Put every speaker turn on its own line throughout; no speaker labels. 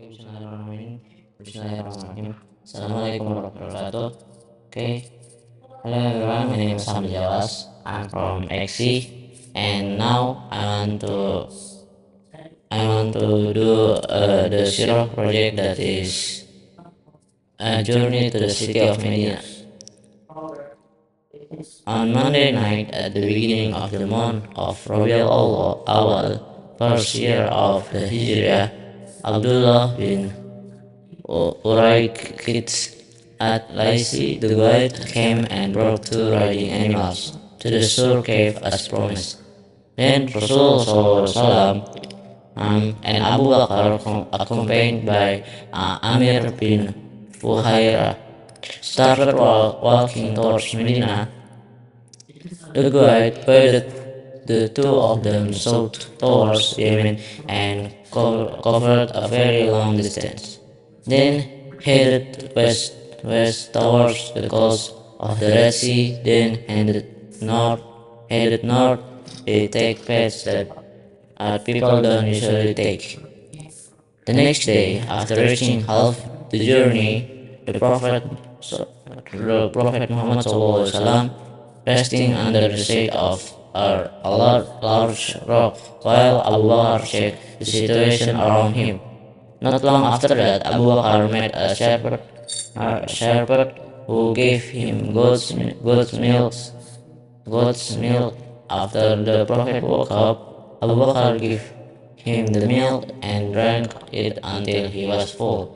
Bismillahirrahmanirrahim. Bismillahirrahmanirrahim. Assalamualaikum warahmatullahi wabarakatuh. Okay. Hello everyone, my name is Hamdi Jawas. I'm from XC, and now I want to do the Sirah project, that is a journey to the city of Medina. On Monday night, at the beginning of the month of Rabiul Awal, first year of the Hijrah, Abdullah bin Uraykit at Laisi the guide came and brought 2 riding animals to the Sur cave as promised. Then Rasulullah and Abu Bakar, accompanied by Amir bin Fuhaira, started walking towards Medina. The guide guided the two of them south towards Yemen and covered a very long distance. Then headed west towards the coast of the Red Sea, then headed north. They take paths that people don't usually take. The next day, after reaching half the journey, the Prophet Muhammad SAW, resting under the shade of a large rock, while Abu Bakr checked the situation around him. Not long after that, Abu Bakr met a shepherd who gave him goat's milk. After the Prophet woke up, Abu Bakr gave him the milk and drank it until he was full.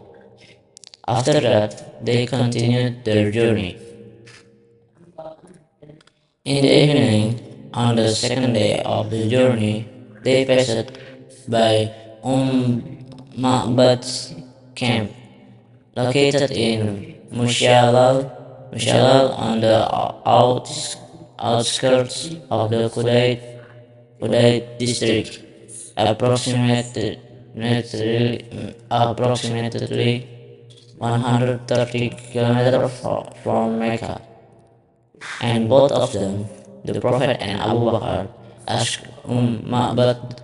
After that, they continued their journey. In the evening, on the second day of the journey, they passed by Ma'bad's camp, located in Mushalal on the outskirts of the Kudait district, approximately 130 kilometers from Mecca. And both of them, the Prophet and Abu Bakr, asked Ma'bad,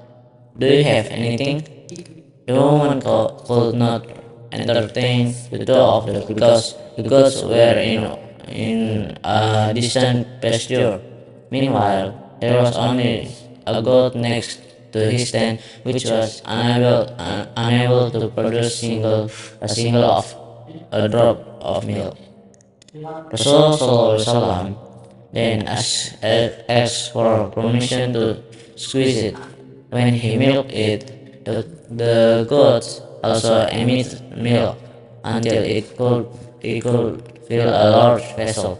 "Do you have anything?" The woman could not entertain the two of them because the goats were in a distant pasture. Meanwhile, there was only a goat next to his tent, which was unable to produce a drop of milk. Rasulullah then asked for permission to squeeze it. When he milked it, the goats also emitted milk until it could fill a large vessel.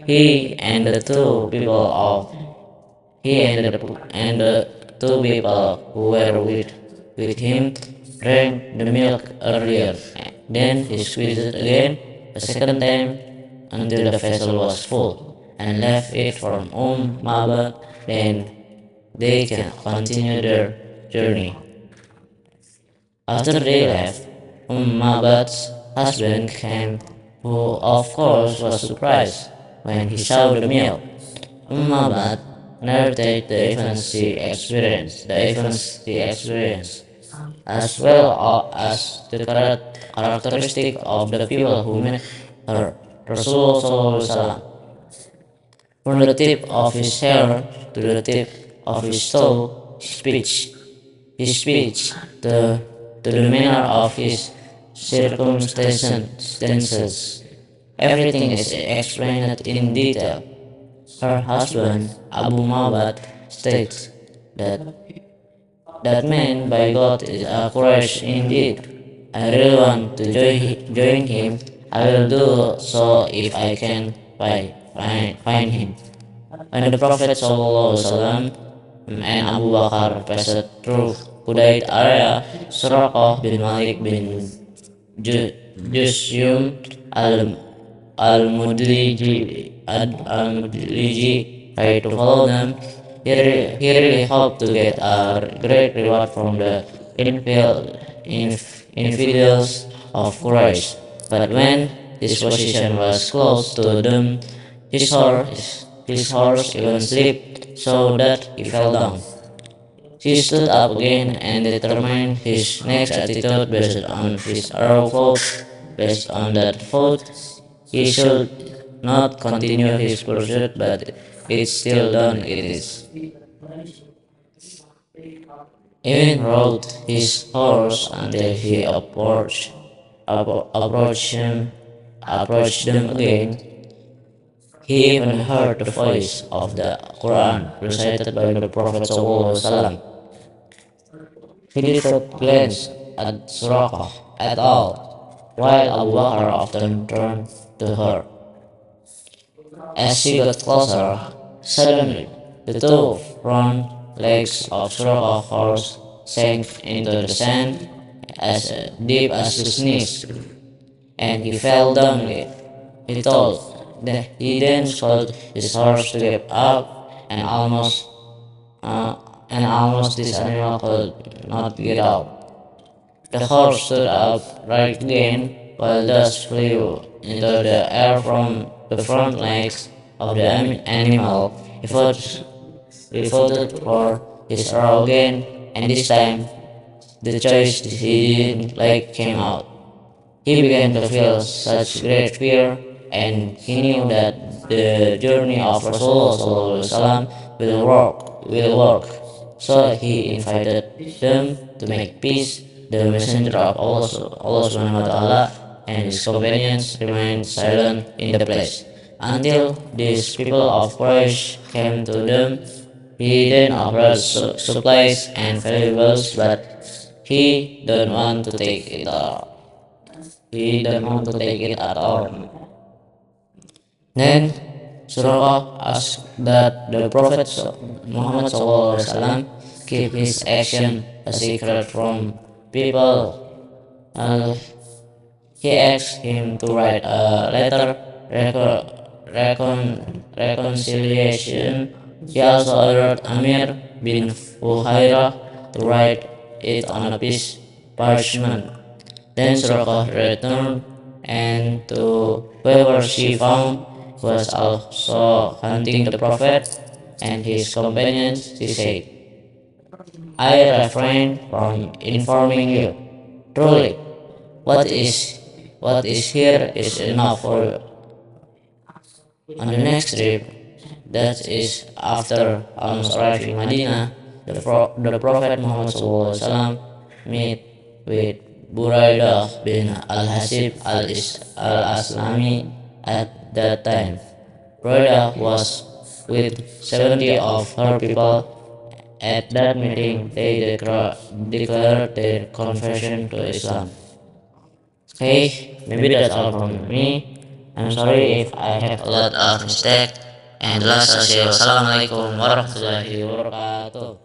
He and the two people who were with him drank the milk earlier. Then he squeezed it again a second time until the vessel was full, and left it for Ma'bad. Then they can continue their journey. After they left, Ma'bad's husband came, who of course was surprised when he saw the milk. Ma'bad narrated the events he experienced, as well as the characteristic of the people who met her. Rasulullah, from the tip of his hair to the tip of his toe, his speech, to the manner of his circumstances, everything is explained in detail. Her husband, Abu Ma'bad, states that man by God is a Quraysh indeed. I really want to join him. I will do so if I can find him. When the Prophet ﷺ and Abu Bakar passed through Kudait area, Suraqah bin Malik bin Jusyum al-Mudliji tried to follow them. He really hoped to get a great reward from the infidels of Quraysh. But when his position was close to them, his horse even slipped so that he fell down. He stood up again and determined his next attitude based on his earlier vote. Based on that vote, he should not continue his pursuit, but it still done it is. Even rode his horse until he approached them again. He even heard the voice of the Quran recited by the Prophet ﷺ. He did not glance at Suraqah at all, while Abu Bakr often turned to her. As she got closer, suddenly the two front legs of Suraqah's horse sank into the sand as deep as his knees, and he fell down it. He told that he then told his horse to give up, and almost this animal could not get out. The horse stood upright again, while dust flew into the air from the front legs of the animal. He voted for his arrow again, and this time the choice he didn't like came out. He began to feel such great fear, and he knew that the journey of Rasulullah will work. So he invited them to make peace. The messenger of Allah Subhanahu wa Taala and his companions remained silent in the place until these people of Quraysh came to them. He then offered supplies and valuables, but he don't want to take it all. He don't want to take it at all. Then Surah asked that the Prophet Muhammad SAW keep his action a secret from people. Uh, he asked him to write a letter reconciliation. He also ordered Amir bin Fuhairah to write it on a piece parchment. Then Surah returned, and to whoever she found was also hunting the Prophet and his companions, she said, I refrain from informing you. Truly, what is here is enough for you. On the next trip, that is after almost arriving Medina, the Prophet Muhammad SAW met with Buraidah bin al-Hasib al-Aslami at that time. Buraidah was with 70 of her people. At that meeting, they declared their conversion to Islam. Okay, maybe that's all from me. I'm sorry if I have a lot of mistake. And last, Assalamualaikum warahmatullahi wabarakatuh.